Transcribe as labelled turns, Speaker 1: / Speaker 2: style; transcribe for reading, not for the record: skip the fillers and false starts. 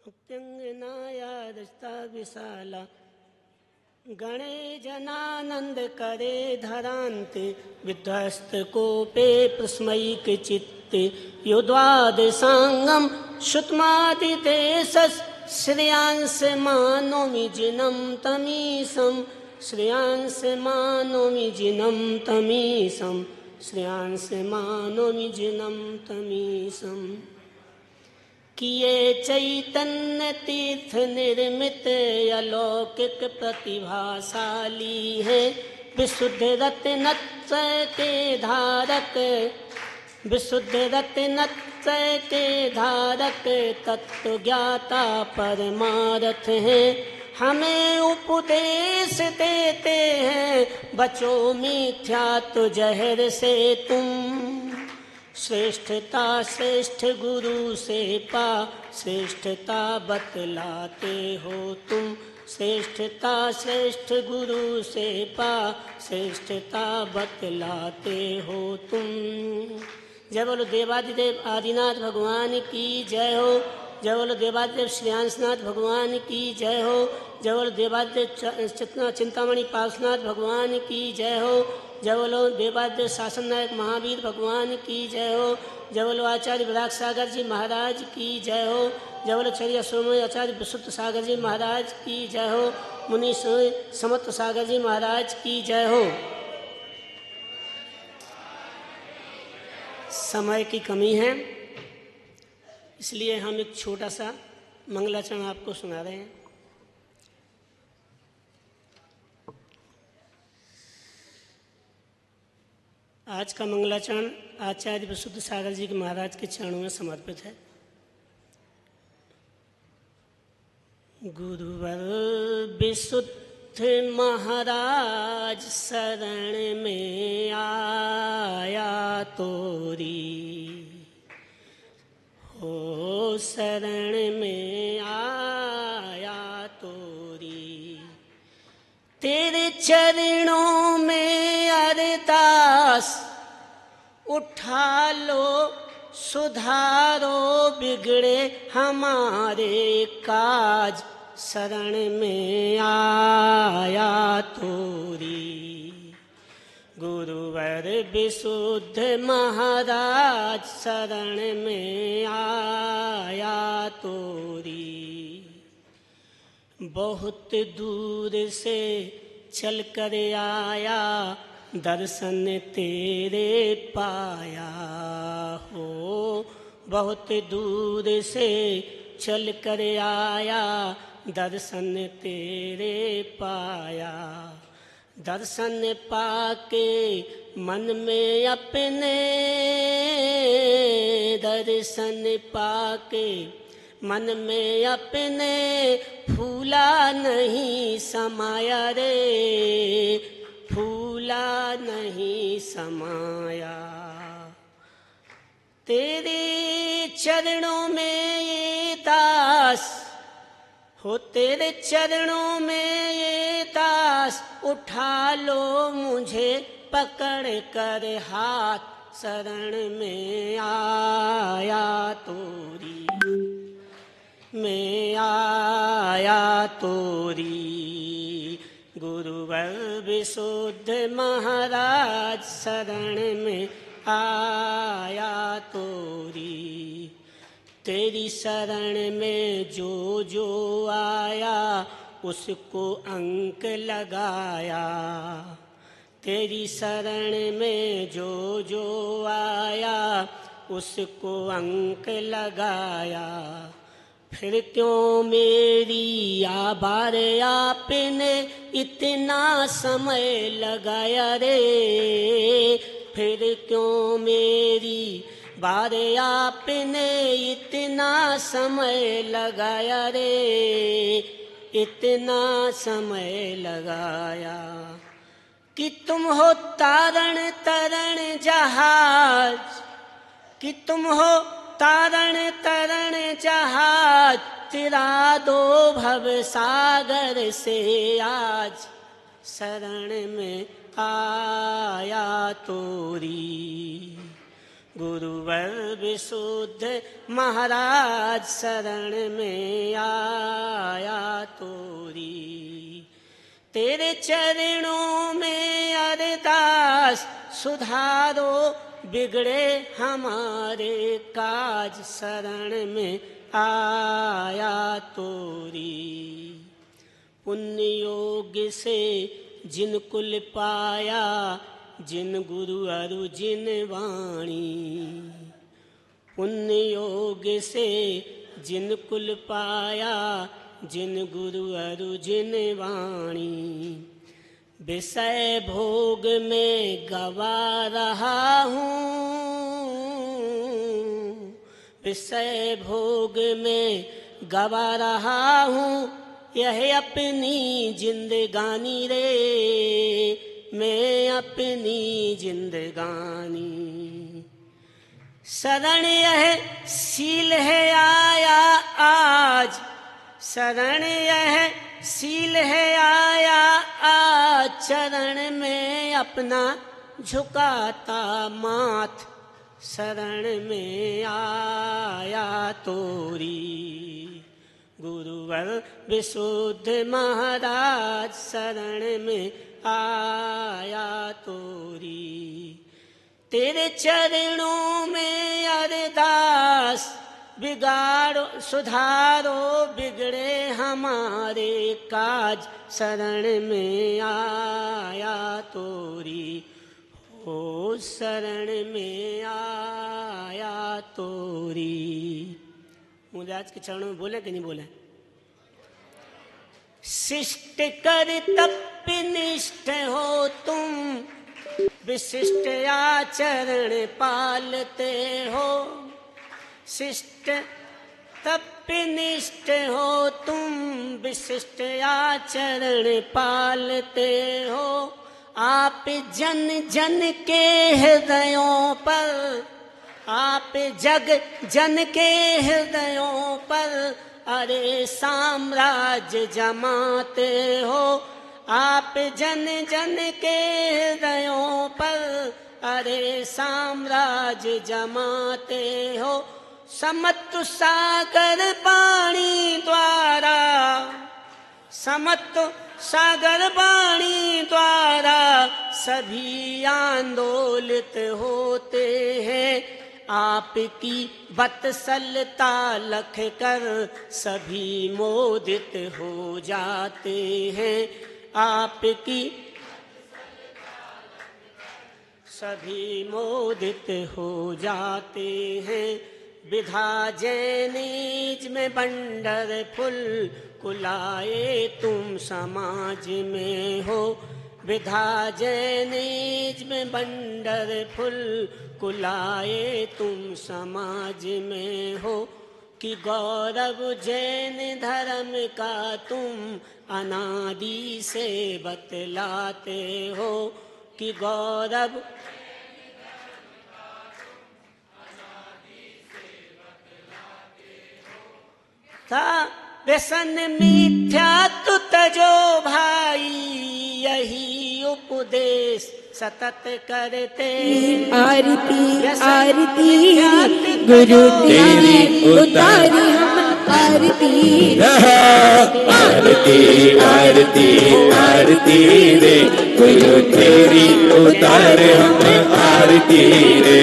Speaker 1: मुक्त्यंगनाया रस्ता विशाला गणे जनानंद करे धरान्ते विध्वस्त कोपे प्रस्मयिक चित्ते योद्वाद सांगम श्रुतमादिदेशस् श्रेयांस मानोमि जिनं तमीशं श्रेयांस मानोमि जिनं तमीशं श्रेयांस मानोमि जिनं तमीशं किए चैतन्य तीर्थ निर्मित अलौकिक प्रतिभाशाली है विशुद्ध रत्नत्रय के धारक विशुद्ध रत्नत्रय के धारक तत्व ज्ञाता परमार्थ हैं हमें उपदेश देते हैं बचो मिथ्या तो जहर से तुम श्रेष्ठता श्रेष्ठ गुरु से पा श्रेष्ठता बतलाते हो तुम श्रेष्ठता श्रेष्ठ गुरु से पा श्रेष्ठता बतलाते हो तुम। जय बोलो देवादिदेव आदिनाथ भगवान की जय हो। जय बोलो देवादिदेव श्रेयांसनाथ भगवान की जय हो। जय बोलो देवादिदेव चिंतामणि पार्श्वनाथ भगवान की जय हो। जय बोलो देवादिदेव शासन नायक महावीर भगवान की जय हो। जय बोलो आचार्य विराग सागर जी महाराज की जय हो। जय बोलो चरिया सोमय आचार्य विशुद्ध सागर जी महाराज की जय हो। मुनि समर्थ सागर जी महाराज की जय हो। समय की कमी है इसलिए हम एक छोटा सा मंगलाचरण आपको सुना रहे हैं। आज का मंगलाचरण आचार्य विशुद्ध सागर जी के महाराज के चरणों में समर्पित है। गुरुवर विशुद्ध महाराज शरण में आया तोरी हो शरण में आया तोरी तेरे चरणों में अरदास उठा लो सुधारो बिगड़े हमारे काज शरण में आया तोरी गुरुवर विशुद्ध महाराज शरण में आया तोरी बहुत दूर से चल कर आया दर्शन तेरे पाया हो बहुत दूर से चल कर आया दर्शन तेरे पाया दर्शन पाके मन में अपने दर्शन पाके मन में अपने फूला नहीं समाया रे फूला नहीं समाया तेरे चरणों में ये दास हो तेरे चरणों में ये दास उठा लो मुझे पकड़ कर हाथ शरण में आया तोरी में आया तोरी गुरुवर विशुद्ध महाराज शरण में आया तोरी तेरी शरण में जो जो आया उसको अंक लगाया तेरी शरण में जो जो आया उसको अंक लगाया फिर क्यों मेरी आभार आपने इतना समय लगाया रे फिर क्यों मेरी बार आपने इतना समय लगाया रे इतना समय लगाया कि तुम हो तारण तरण जहाज कि तुम हो तारण तरण जहाज तिरा दो भव सागर से आज शरण में आया तोरी गुरुवर विशुद्ध महाराज शरण में आया तोरी। तेरे चरणों में अरदास सुधारो बिगड़े हमारे काज शरण में आया तोरी। पुण्य योग से जिन कुल पाया जिन गुरु अरु जिन वाणी। पुण्य योग से जिन कुल पाया जिन गुरु अरु जिन वाणी। विषय भोग में गवा रहा हूँ, विषय भोग में गवा रहा हूँ, यह अपनी जिंदगानी रे, मैं अपनी जिंदगानी। शरण यह सील है आया आज, शरण यह सील है आया आज, चरण में अपना झुकाता माथ शरण में आया तोरी। गुरुवर विशुद्ध महाराज शरण में आया तोरी। तेरे चरणों में अरदास बिगाड़ो सुधारो बिगड़े हमारे काज शरण में आया तोरी। हो शरण में आया तोरी। मुझे आज के चरणों में बोले कि नहीं बोले? शिष्ट कर तपनिष्ठ हो तुम, विशिष्ट आचरण पालते हो। शिष्ट तपनिष्ठ हो तुम, विशिष्ट आचरण पालते हो। आप जन जन के हृदयों पर, आप जग जन के हृदयों पर अरे साम्राज्य जमाते हो। आप जन जन के हृदयों पर अरे साम्राज्य जमाते हो। समत्व सागर पानी द्वारा, समत्व सागर वाणी द्वारा सभी आंदोलित होते हैं। आपकी बत्सलता लख कर सभी मोदित हो जाते हैं। आपकी सभी मोदित हो जाते हैं। विधा जैनिज में बंडर फुल कुलाए तुम समाज में हो। विधा जैनिज में बंडर फुल कुलाए तुम समाज में हो। कि गौरव जैन धर्म का तुम अनादि से बतलाते हो। कि गौरव था व्यसन मिथ्या तु तजो भाई, यही उपदेश सतत करते।
Speaker 2: आरती आरती गुरु तेरी उतारी हम आरती।
Speaker 3: आरती आरती आरती रे, गुरु तेरी उतारे हम आरती रे।